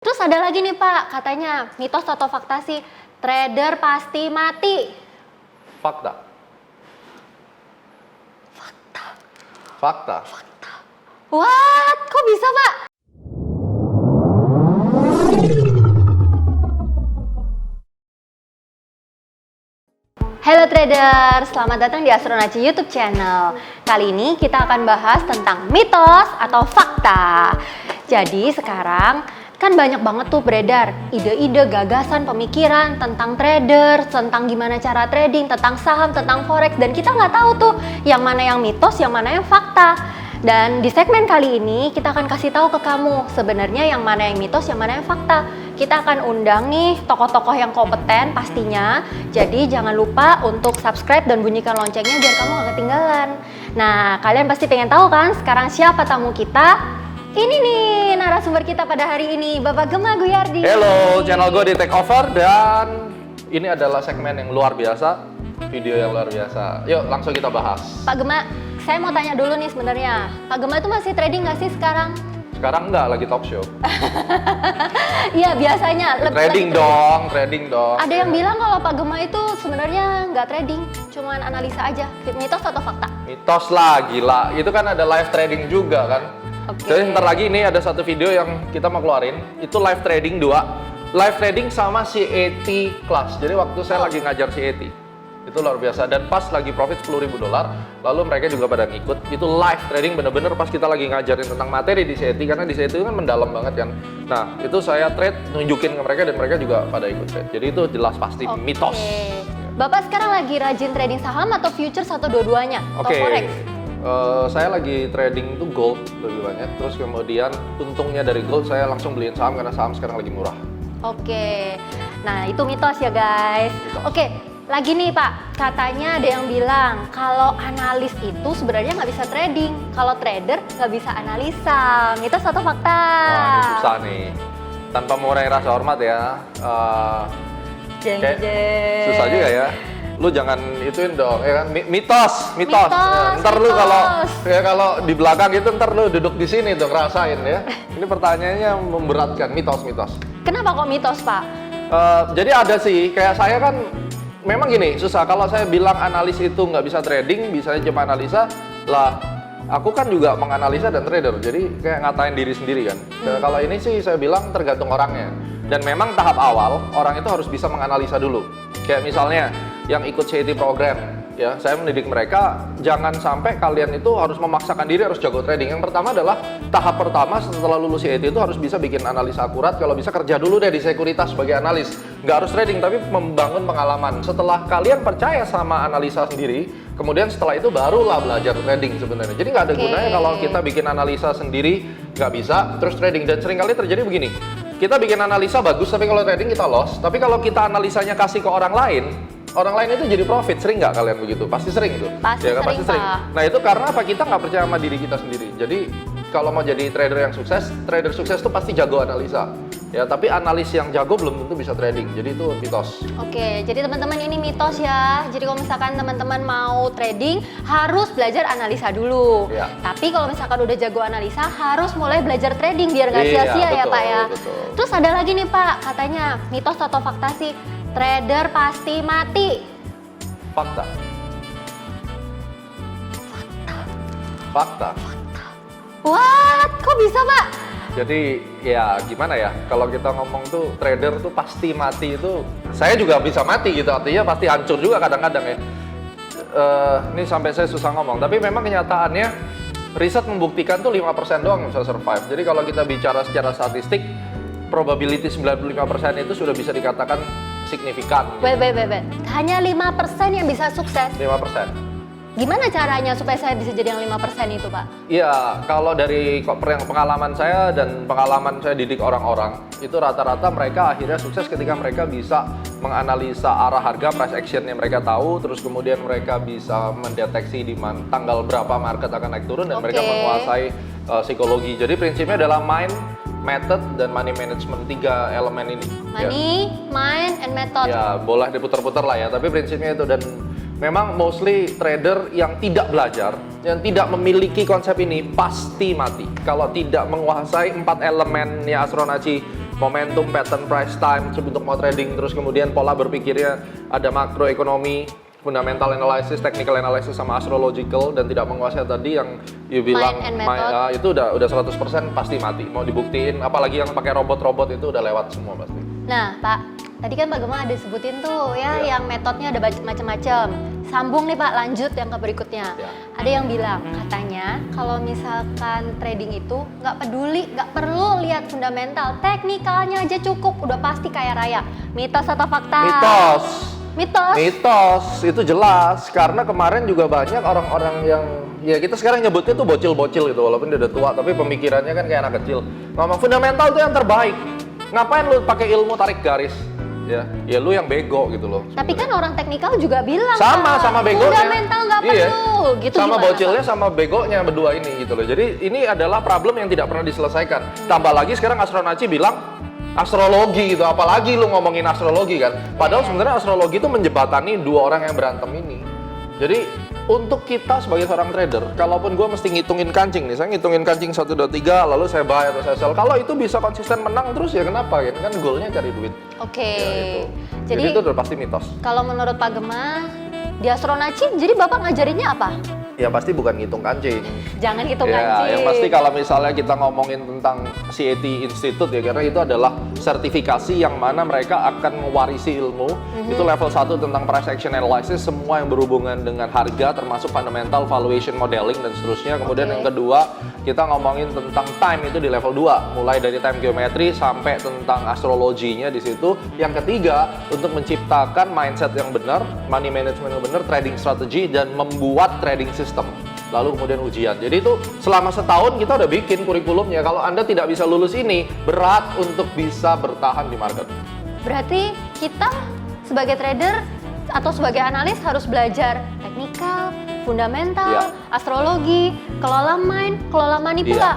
Terus ada lagi nih Pak, katanya mitos atau fakta sih, trader pasti mati. Fakta. Fakta. Fakta. Fakta. What? Kok bisa Pak? Halo trader, selamat datang di Astronaci YouTube channel. Kali ini kita akan bahas tentang mitos atau fakta. Jadi sekarang kan banyak banget tuh beredar ide-ide, gagasan, pemikiran tentang trader, tentang gimana cara trading, tentang saham, tentang forex, dan kita nggak tahu tuh yang mana yang mitos, yang mana yang fakta. Dan di segmen kali ini kita akan kasih tahu ke kamu sebenarnya yang mana yang mitos, yang mana yang fakta. Kita akan undang nih tokoh-tokoh yang kompeten pastinya. Jadi jangan lupa untuk subscribe dan bunyikan loncengnya biar kamu gak ketinggalan. Nah, kalian pasti pengen tahu kan sekarang siapa tamu kita? Ini nih narasumber kita pada hari ini, Bapak Gema Guyardi. Hello, channel gue di Take Over dan ini adalah segmen yang luar biasa, video yang luar biasa. Yuk langsung kita bahas. Pak Gema, saya mau tanya dulu nih sebenarnya. Pak Gema itu masih trading nggak sih sekarang? Sekarang enggak, lagi talk show. Iya biasanya. Trading dong. Ada yang bilang kalau Pak Gema itu sebenarnya nggak trading, cuman analisa aja. Mitos atau fakta? Mitos lah, gila. Itu kan ada live trading juga kan. Jadi ntar lagi ini ada satu video yang kita mau keluarin. Itu live trading 2. Live trading sama CAT class. Jadi waktu saya lagi ngajar CAT. Itu luar biasa, dan pas lagi profit $10.000, lalu mereka juga pada ngikut. Itu live trading bener-bener pas kita lagi ngajarin tentang materi di CET, karena di CET itu kan mendalam banget kan. Nah itu saya trade, nunjukin ke mereka dan mereka juga pada ikut trade. Jadi itu jelas pasti mitos. Bapak sekarang lagi rajin trading saham atau futures atau dua-duanya? Atau forex? Saya lagi trading tuh gold lebih banyak. Terus kemudian untungnya dari gold saya langsung beliin saham karena saham sekarang lagi murah. Nah itu mitos ya guys. Lagi nih Pak, katanya ada yang bilang kalau analis itu sebenarnya nggak bisa trading, kalau trader nggak bisa analisa. Mitos atau fakta? Wah ini susah nih, tanpa mengurangi rasa hormat ya. Susah juga ya. Lu jangan ituin dong, ya kan? Mitos. Ya, ntar lu kalau di belakang itu ntar lu duduk di sini dong rasain ya. Ini pertanyaannya memberatkan, mitos. Kenapa kok mitos Pak? Jadi ada sih, kayak saya kan. Memang gini, susah. Kalau saya bilang analis itu nggak bisa trading, bisanya cuma analisa, lah aku kan juga menganalisa dan trader, jadi kayak ngatain diri sendiri kan. Kalau ini sih saya bilang tergantung orangnya. Dan memang tahap awal, orang itu harus bisa menganalisa dulu. Kayak misalnya yang ikut CET program, ya saya mendidik mereka, jangan sampai kalian itu harus memaksakan diri harus jago trading. Yang pertama adalah, tahap pertama setelah lulus CET itu harus bisa bikin analisa akurat, kalau bisa kerja dulu deh di sekuritas sebagai analis. Nggak harus trading, tapi membangun pengalaman. Setelah kalian percaya sama analisa sendiri, kemudian setelah itu barulah belajar trading sebenarnya. Jadi nggak ada gunanya kalau kita bikin analisa sendiri, nggak bisa, terus trading. Dan seringkali terjadi begini, kita bikin analisa bagus, tapi kalau trading kita loss. Tapi kalau kita analisanya kasih ke orang lain itu jadi profit. Sering nggak kalian begitu? Pasti sering tuh. Pasti sering. Nah itu karena apa? Kita nggak percaya sama diri kita sendiri. Jadi kalau mau jadi trader sukses tuh pasti jago analisa. Ya, tapi analis yang jago belum tentu bisa trading. Jadi itu mitos. Jadi teman-teman ini mitos ya. Jadi kalau misalkan teman-teman mau trading harus belajar analisa dulu. Ya. Tapi kalau misalkan udah jago analisa harus mulai belajar trading biar nggak sia-sia ya Pak ya. Betul. Terus ada lagi nih Pak, katanya mitos atau fakta sih, trader pasti mati. Fakta. What? Kok bisa Pak? Jadi ya gimana ya, kalau kita ngomong tuh trader tuh pasti mati itu, saya juga bisa mati gitu, artinya pasti hancur juga kadang-kadang ya. Ini sampai saya susah ngomong, tapi memang kenyataannya riset membuktikan tuh 5% doang yang bisa survive. Jadi kalau kita bicara secara statistik, probability 95% itu sudah bisa dikatakan signifikan. Wait. Hanya 5% yang bisa sukses? 5%. Gimana caranya supaya saya bisa jadi yang 5% itu Pak? Iya, kalau dari pengalaman saya dan pengalaman saya didik orang-orang, itu rata-rata mereka akhirnya sukses ketika mereka bisa menganalisa arah harga, price action yang mereka tahu, terus kemudian mereka bisa mendeteksi di tanggal berapa market akan naik turun, dan mereka menguasai psikologi. Jadi prinsipnya adalah mind, method, dan money management, 3 elemen ini. Money, mind, and method. Ya, boleh diputar-putar lah ya, tapi prinsipnya itu. Dan memang mostly trader yang tidak belajar, yang tidak memiliki konsep ini pasti mati. Kalau tidak menguasai 4 elemennya Astronaci momentum, pattern, price, time untuk mau trading, terus kemudian pola berpikirnya ada makroekonomi, fundamental analysis, technical analysis sama astrological, dan tidak menguasai tadi yang you bilang itu udah 100% pasti mati. Mau dibuktiin, apalagi yang pakai robot-robot itu udah lewat semua pasti. Nah, Pak, tadi kan Pak Gemma ada sebutin tuh ya, yang metodenya ada macam-macam. Sambung nih Pak, lanjut yang ke berikutnya. Ada yang bilang, katanya kalau misalkan trading itu nggak peduli, nggak perlu lihat fundamental, teknikalnya aja cukup, udah pasti kaya raya. Mitos atau fakta? Mitos. Mitos? Mitos, itu jelas. Karena kemarin juga banyak orang-orang yang, ya kita sekarang nyebutnya tuh bocil-bocil gitu, walaupun dia udah tua, tapi pemikirannya kan kayak anak kecil. Ngomong fundamental tuh yang terbaik. Ngapain lu pakai ilmu tarik garis? Ya lu yang bego gitu loh. Tapi kan orang teknikal juga bilang sama begonya. Fundamental nggak perlu, gitu sama gimana, bocilnya Pak? sama begonya berdua ini gitu loh. Jadi ini adalah problem yang tidak pernah diselesaikan. Tambah lagi sekarang Astronaci bilang astrologi gitu, apalagi lu ngomongin astrologi kan. Padahal sebenarnya astrologi itu menjebatani dua orang yang berantem ini. Jadi untuk kita sebagai seorang trader, kalaupun gue mesti ngitungin kancing nih, saya ngitungin kancing 1, 2, 3, lalu saya buy atau saya sell. Kalau itu bisa konsisten menang terus ya kenapa? Ya kan goalnya cari duit. Oke. Ya, Jadi itu udah pasti mitos. kalau menurut Pak Gemma, di Astronaci, jadi Bapak ngajarinnya apa? Ya pasti bukan ngitung kancing. Jangan hitung Ya, kancing. yang pasti kalau misalnya kita ngomongin tentang CAT Institute ya, karena itu adalah sertifikasi yang mana mereka akan mewarisi ilmu. Itu level 1 tentang price action analysis, semua yang berhubungan dengan harga, termasuk fundamental, valuation, modeling, dan seterusnya. Kemudian yang kedua, kita ngomongin tentang time itu di level 2, mulai dari time geometry sampai tentang astrologinya di situ. Yang ketiga, untuk menciptakan mindset yang benar, money management yang benar, trading strategy, dan membuat trading system. Lalu kemudian ujian. Jadi itu selama setahun kita udah bikin kurikulumnya. Kalau Anda tidak bisa lulus ini, berat untuk bisa bertahan di market. Berarti kita sebagai trader atau sebagai analis harus belajar teknikal, fundamental, astrologi, kelola mind, kelola money pula.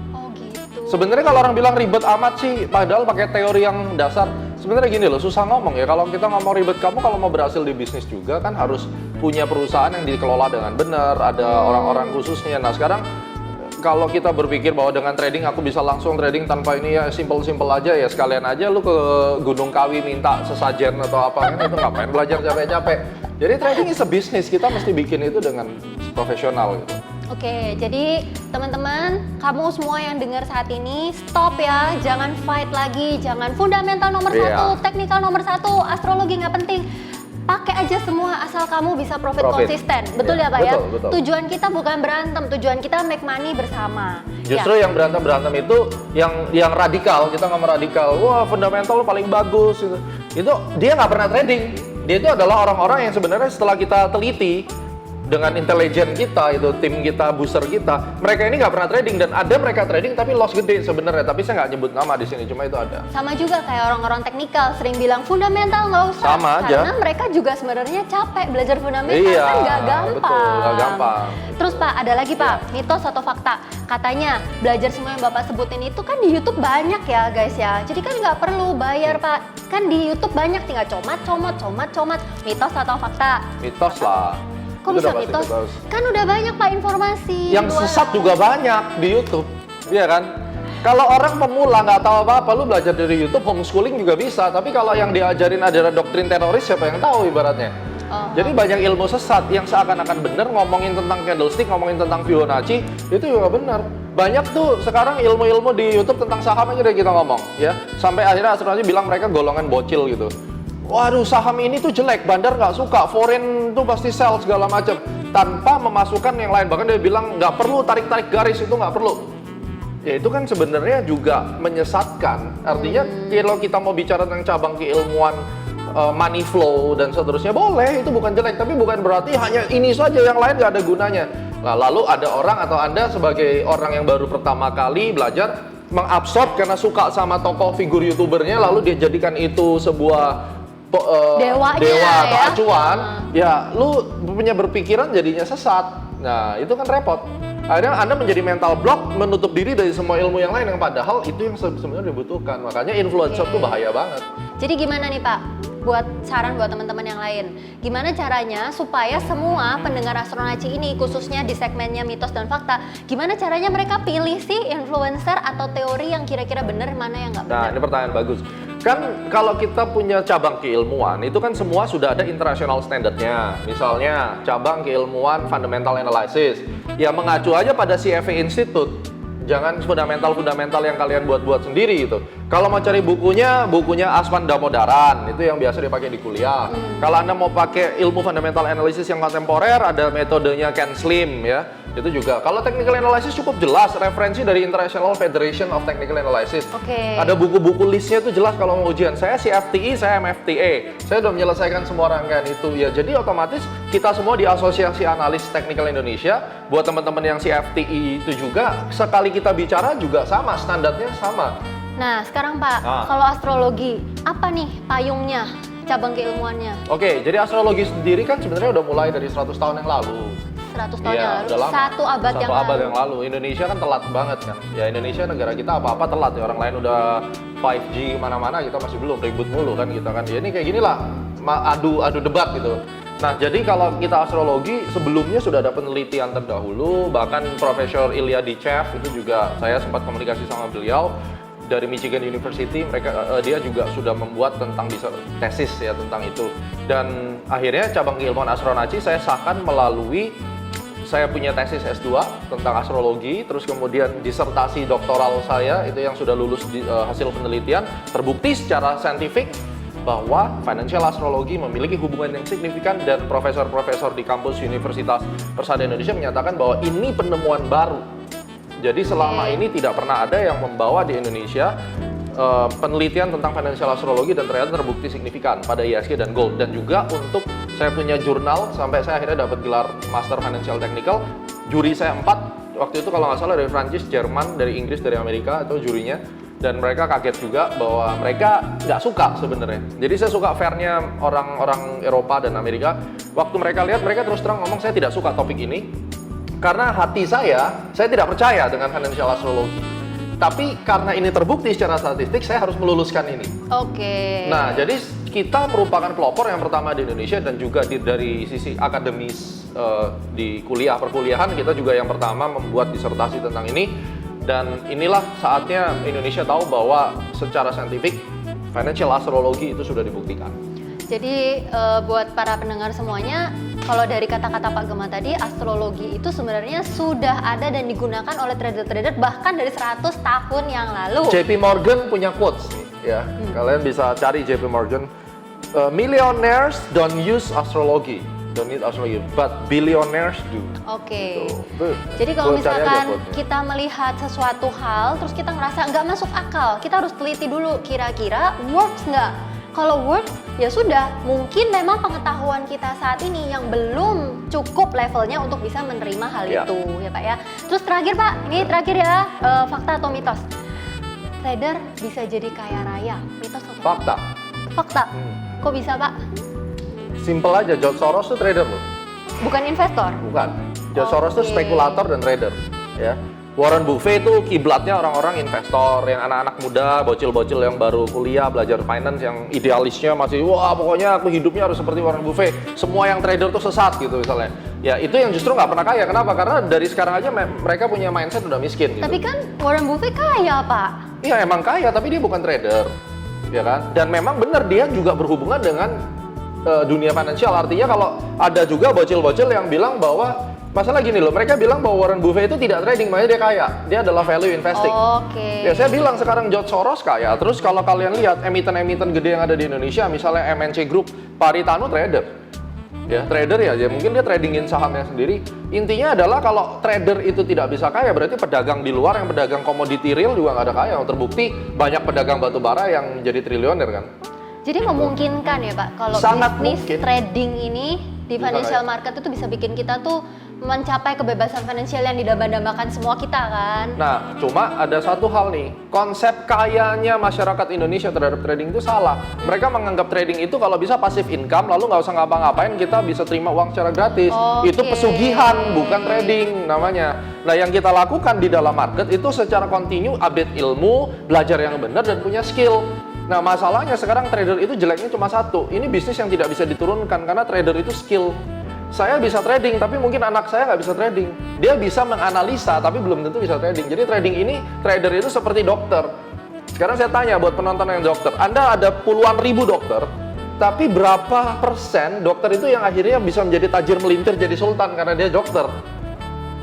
Oh gitu. Sebenarnya kalau orang bilang ribet amat sih, padahal pakai teori yang dasar. Sebenarnya gini loh, susah ngomong ya. Kalau kita ngomong ribet, kamu kalau mau berhasil di bisnis juga kan harus punya perusahaan yang dikelola dengan benar, ada orang-orang khususnya. Nah sekarang kalau kita berpikir bahwa dengan trading aku bisa langsung trading tanpa ini ya simple-simple aja ya, sekalian aja lu ke Gunung Kawi minta sesajen atau apa kan, itu ngapain belajar capek-capek. Jadi trading is a business, kita mesti bikin itu dengan profesional gitu. Oke, jadi teman-teman, kamu semua yang dengar saat ini, stop ya, jangan fight lagi, jangan fundamental nomor 1, teknikal nomor 1, astrologi nggak penting. Pakai aja semua asal kamu bisa profit. Konsisten. Betul ya Pak ya? Betul. Tujuan kita bukan berantem, tujuan kita make money bersama. Justru yang berantem-berantem itu yang radikal, kita ngomong radikal. Wah, fundamental paling bagus itu. Itu dia nggak pernah trading. Dia itu adalah orang-orang yang sebenarnya setelah kita teliti dengan intelijen kita, itu tim kita, booster kita, mereka ini nggak pernah trading, dan ada mereka trading tapi loss gede sebenarnya, tapi saya nggak nyebut nama di sini, cuma itu ada. Sama juga kayak orang-orang teknikal sering bilang fundamental nggak usah, sama aja. Karena mereka juga sebenarnya capek belajar fundamental, Iya, kan nggak gampang. Betul, nggak gampang. Terus Pak, ada lagi Pak, mitos atau fakta? Katanya belajar semua yang Bapak sebutin itu kan di YouTube banyak ya guys ya, jadi kan nggak perlu bayar Pak, kan di YouTube banyak, tinggal comot. Mitos atau fakta? Mitos lah. Kok bisa mitos? Kan udah banyak Pak informasi. Yang sesat juga banyak di YouTube, iya kan? Kalau orang pemula nggak tahu apa-apa, lu belajar dari YouTube, homeschooling juga bisa. Tapi kalau yang diajarin adalah doktrin teroris, siapa yang tahu ibaratnya? Jadi banyak ilmu sesat yang seakan-akan benar, ngomongin tentang candlestick, ngomongin tentang Fibonacci, itu juga benar. Banyak tuh sekarang ilmu-ilmu di YouTube tentang saham aja deh kita ngomong, ya. Sampai akhirnya Astronaci bilang mereka golongan bocil gitu. Waduh, saham ini tuh jelek, bandar nggak suka, foreign tuh pasti sell segala macam, tanpa memasukkan yang lain. Bahkan dia bilang nggak perlu tarik-tarik garis, itu nggak perlu. Ya itu kan sebenarnya juga menyesatkan. Artinya kalau kita mau bicara tentang cabang keilmuan, money flow dan seterusnya boleh, itu bukan jelek, tapi bukan berarti hanya ini saja, yang lain nggak ada gunanya. Nah, lalu ada orang atau Anda sebagai orang yang baru pertama kali belajar mengabsorb karena suka sama tokoh figur YouTubernya, lalu dia jadikan itu sebuah dewa atau acuan, ya lu punya berpikiran jadinya sesat. Nah itu kan repot. Akhirnya Anda menjadi mental block, menutup diri dari semua ilmu yang lain yang padahal itu yang sebenarnya dibutuhkan. Makanya influencer tuh bahaya banget. Jadi gimana nih Pak, buat saran buat teman-teman yang lain, gimana caranya supaya semua pendengar Astronaci ini, khususnya di segmennya mitos dan fakta, gimana caranya mereka pilih sih influencer atau teori yang kira-kira benar, mana yang nggak benar? Nah, ini pertanyaan bagus. Kan kalau kita punya cabang keilmuan, itu kan semua sudah ada international standardnya. Misalnya cabang keilmuan fundamental analysis, ya mengacu aja pada CFA Institute. Jangan fundamental yang kalian buat-buat sendiri gitu. Kalau mau cari bukunya Aswan Damodaran, itu yang biasa dipakai di kuliah. Kalau Anda mau pakai ilmu fundamental analysis yang kontemporer, ada metodenya Ken Slim ya. Itu juga. Kalau technical analysis cukup jelas, referensi dari International Federation of Technical Analysis. Ada buku-buku listnya itu jelas kalau mau ujian. Saya CFTI, saya MFTA. Saya sudah menyelesaikan semua rangkaian itu ya. Jadi otomatis kita semua di Asosiasi Analis Technical Indonesia, buat teman-teman yang CFTI itu juga, sekali kita bicara juga sama, standarnya sama. Nah, sekarang Pak, kalau astrologi, apa nih payungnya, cabang keilmuannya? Oke, jadi astrologi sendiri kan sebenarnya udah mulai dari 100 tahun yang lalu. 100 tahun yang lalu, udah lama. Satu abad yang lalu. Indonesia kan telat banget kan. Ya Indonesia negara kita apa-apa telat ya. Orang lain udah 5G mana-mana, kita masih belum, ribut mulu kan kita kan. Ya ini kayak gini lah, adu debat gitu. Nah, jadi kalau kita astrologi, sebelumnya sudah ada penelitian terdahulu, bahkan Profesor Ilya Dichev itu juga saya sempat komunikasi sama beliau dari Michigan University. Dia juga sudah membuat tentang tesis ya tentang itu. Dan akhirnya cabang keilmuan astronaci saya sahkan melalui saya punya tesis S2 tentang astrologi, terus kemudian disertasi doktoral saya itu yang sudah lulus hasil penelitian, terbukti secara saintifik bahwa financial astrologi memiliki hubungan yang signifikan, dan profesor-profesor di kampus Universitas Persada Indonesia menyatakan bahwa ini penemuan baru. Jadi selama ini tidak pernah ada yang membawa di Indonesia penelitian tentang financial astrologi dan ternyata terbukti signifikan pada ISG dan Gold. Dan juga untuk saya punya jurnal sampai saya akhirnya dapat gelar Master Financial Technical. Juri saya 4 waktu itu kalau nggak salah dari Prancis, Jerman, dari Inggris, dari Amerika itu jurinya. Dan mereka kaget juga bahwa mereka nggak suka sebenarnya. Jadi saya suka fairnya orang-orang Eropa dan Amerika. Waktu mereka lihat, mereka terus terang ngomong saya tidak suka topik ini karena hati saya tidak percaya dengan financial astrologi. Tapi karena ini terbukti secara statistik, saya harus meluluskan ini. Oke. Nah, jadi kita merupakan pelopor yang pertama di Indonesia, dan juga dari sisi akademis di perkuliahan kita juga yang pertama membuat disertasi tentang ini. Dan inilah saatnya Indonesia tahu bahwa secara saintifik financial astrologi itu sudah dibuktikan. Jadi buat para pendengar semuanya, kalau dari kata-kata Pak Gema tadi, astrologi itu sebenarnya sudah ada dan digunakan oleh trader-trader bahkan dari 100 tahun yang lalu. JP Morgan punya quotes nih, ya. Kalian bisa cari JP Morgan. Millionaires don't use astrology, don't need astrology, but billionaires do. Oke. Tuh. Jadi kalau Cari aja misalkan quote-nya. kita melihat sesuatu hal, terus kita ngerasa nggak masuk akal, kita harus teliti dulu kira-kira works nggak. Kalau works, ya sudah, mungkin memang pengetahuan kita saat ini yang belum cukup levelnya untuk bisa menerima hal itu, ya Pak ya. Terus terakhir Pak, ini terakhir ya, fakta atau mitos? Trader bisa jadi kaya raya, mitos atau Fakta. Fakta. Kok bisa Pak? Simple aja, George Soros tuh trader loh. Bukan investor? Bukan. George Soros tuh spekulator dan trader, ya. Warren Buffett itu kiblatnya orang-orang investor, yang anak-anak muda, bocil-bocil yang baru kuliah, belajar finance, yang idealisnya masih, wah pokoknya aku hidupnya harus seperti Warren Buffett. Semua yang trader tuh sesat gitu misalnya. Ya itu yang justru nggak pernah kaya. Kenapa? Karena dari sekarang aja mereka punya mindset udah miskin gitu. Tapi kan Warren Buffett kaya Pak. Iya emang kaya, tapi dia bukan trader, ya kan? Dan memang benar dia juga berhubungan dengan dunia finansial. Artinya kalau ada juga bocil-bocil yang bilang bahwa masalah gini loh, mereka bilang bahwa Warren Buffett itu tidak trading, makanya dia kaya. Dia adalah value investing. Oke. Ya saya bilang sekarang George Soros kaya. Terus kalau kalian lihat emiten-emiten gede yang ada di Indonesia, misalnya MNC Group, Pak Haritanu trader. Ya, trader ya, mungkin dia tradingin sahamnya sendiri. Intinya adalah kalau trader itu tidak bisa kaya, berarti pedagang di luar yang pedagang komoditi real juga nggak ada kaya. Terbukti banyak pedagang batu bara yang jadi triliuner kan. Jadi memungkinkan ya Pak, kalau Sangat bisnis mungkin. trading ini di Bisa financial kaya. market itu bisa bikin kita tuh mencapai kebebasan finansial yang didamba-dambakan semua kita kan. Nah, cuma ada satu hal nih, konsep kayanya masyarakat Indonesia terhadap trading itu salah. Mereka menganggap trading itu kalau bisa passive income, lalu nggak usah ngapa-ngapain, kita bisa terima uang secara gratis. Itu pesugihan, bukan trading namanya. Nah, yang kita lakukan di dalam market itu secara kontinu update ilmu, belajar yang benar, dan punya skill. Nah, masalahnya sekarang trader itu jeleknya cuma satu, ini bisnis yang tidak bisa diturunkan karena trader itu skill. Saya bisa trading, tapi mungkin anak saya nggak bisa trading. Dia bisa menganalisa, tapi belum tentu bisa trading. Jadi trading ini, trader itu seperti dokter. Sekarang saya tanya buat penonton yang dokter, Anda ada puluhan ribu dokter, tapi berapa persen dokter itu yang akhirnya bisa menjadi tajir melintir jadi sultan karena dia dokter?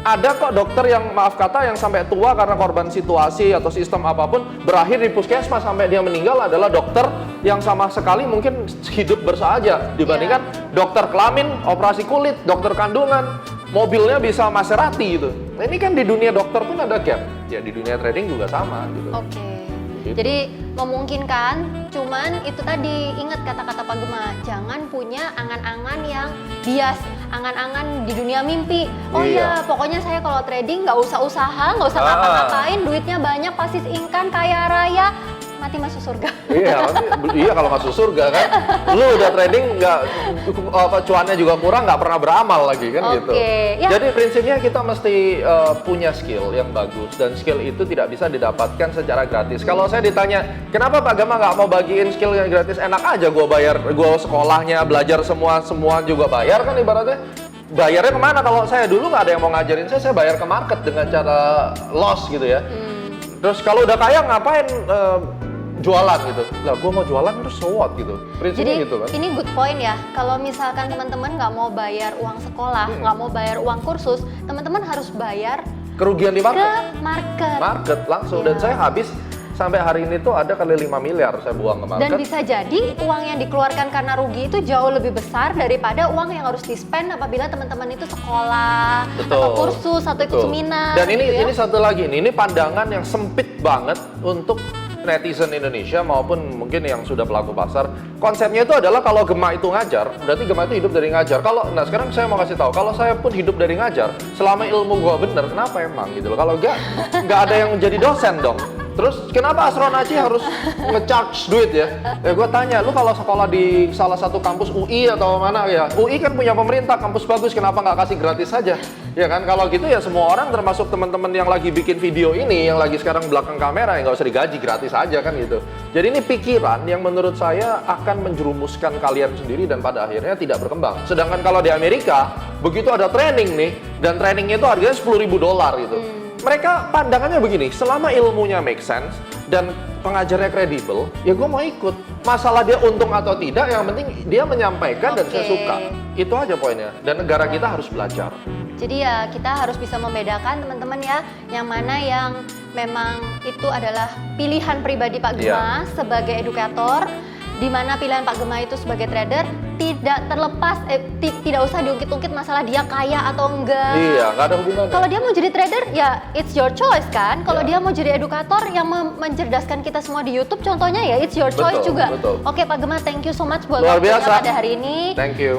Ada kok dokter yang maaf kata yang sampai tua karena korban situasi atau sistem apapun berakhir di puskesmas sampai dia meninggal adalah dokter yang sama sekali mungkin hidup bersahaja dibandingkan dokter kelamin, operasi kulit, dokter kandungan, mobilnya bisa Maserati gitu. Nah, ini kan di dunia dokter pun ada gap. Ya di dunia trading juga sama gitu. Oke. Gitu. Jadi memungkinkan, cuman itu tadi ingat kata-kata Pak Gema, jangan punya angan-angan yang bias, angan-angan di dunia mimpi. Oh iya, pokoknya saya kalau trading nggak usah usaha, nggak usah ngapa-ngapain, duitnya banyak, passive income, kaya raya, mati masuk surga. Iya kalau masuk surga kan, lu udah trading nggak cuannya juga kurang, nggak pernah beramal lagi kan gitu. Ya. Jadi prinsipnya kita mesti punya skill yang bagus dan skill itu tidak bisa didapatkan secara gratis. Kalau saya ditanya, kenapa Pak Gema nggak mau bagiin skill yang gratis? Enak aja gue bayar, gue sekolahnya belajar semua juga bayar kan ibaratnya. Bayarnya kemana? Kalau saya dulu nggak ada yang mau ngajarin saya bayar ke market dengan cara loss gitu ya. Terus kalau udah kaya ngapain jualan gitu? Lah gue mau jualan terus so what gitu. Prinsipnya jadi, gitu kan. Ini good point ya. Kalau misalkan teman-teman nggak mau bayar uang sekolah, nggak mau bayar uang kursus, teman-teman harus bayar kerugian di market. Ke market. Market langsung dan saya habis sampai hari ini tuh ada kali 5 miliar saya buang ke market. Dan bisa jadi uang yang dikeluarkan karena rugi itu jauh lebih besar daripada uang yang harus di-spend apabila teman-teman itu sekolah, atau kursus, atau ikut seminar. Dan ini gitu ya. ini satu lagi nih, ini pandangan yang sempit banget untuk netizen Indonesia maupun mungkin yang sudah pelaku pasar. Konsepnya itu adalah kalau Gema itu ngajar, berarti Gema itu hidup dari ngajar. Nah sekarang saya mau kasih tahu, kalau saya pun hidup dari ngajar, selama ilmu gua bener, kenapa emang gitu loh? Kalau nggak ada yang jadi dosen dong. Terus kenapa Astronaci harus nge-charge duit ya? Ya gue tanya, lu kalau sekolah di salah satu kampus UI atau mana ya? UI kan punya pemerintah, kampus bagus, kenapa nggak kasih gratis saja? Ya kan, kalau gitu ya semua orang termasuk teman-teman yang lagi bikin video ini, yang lagi sekarang belakang kamera, ya nggak usah digaji, gratis aja kan gitu. Jadi ini pikiran yang menurut saya akan menjerumuskan kalian sendiri dan pada akhirnya tidak berkembang. Sedangkan kalau di Amerika, begitu ada training nih, dan trainingnya itu harganya $10.000 gitu. Mereka pandangannya begini, selama ilmunya make sense dan pengajarnya kredibel, ya gue mau ikut. Masalah dia untung atau tidak, yang penting dia menyampaikan dan saya suka. Itu aja poinnya. Dan negara kita harus belajar. Jadi ya kita harus bisa membedakan teman-teman ya, yang mana yang memang itu adalah pilihan pribadi Pak Gema sebagai edukator, di mana pilihan Pak Gema itu sebagai trader tidak terlepas, tidak usah diungkit-ungkit masalah dia kaya atau enggak. Iya, nggak ada hubungannya. Kalau dia mau jadi trader, ya it's your choice kan. Kalau dia mau jadi edukator yang mencerdaskan kita semua di YouTube, contohnya ya it's your choice juga. Oke Pak Gema, thank you so much buat waktunya pada hari ini. Thank you.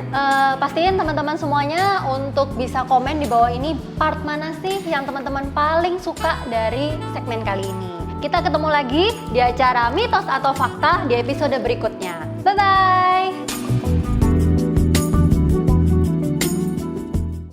Pastiin teman-teman semuanya untuk bisa komen di bawah ini part mana sih yang teman-teman paling suka dari segmen kali ini. Kita ketemu lagi di acara Mitos atau Fakta di episode berikutnya. Bye-bye!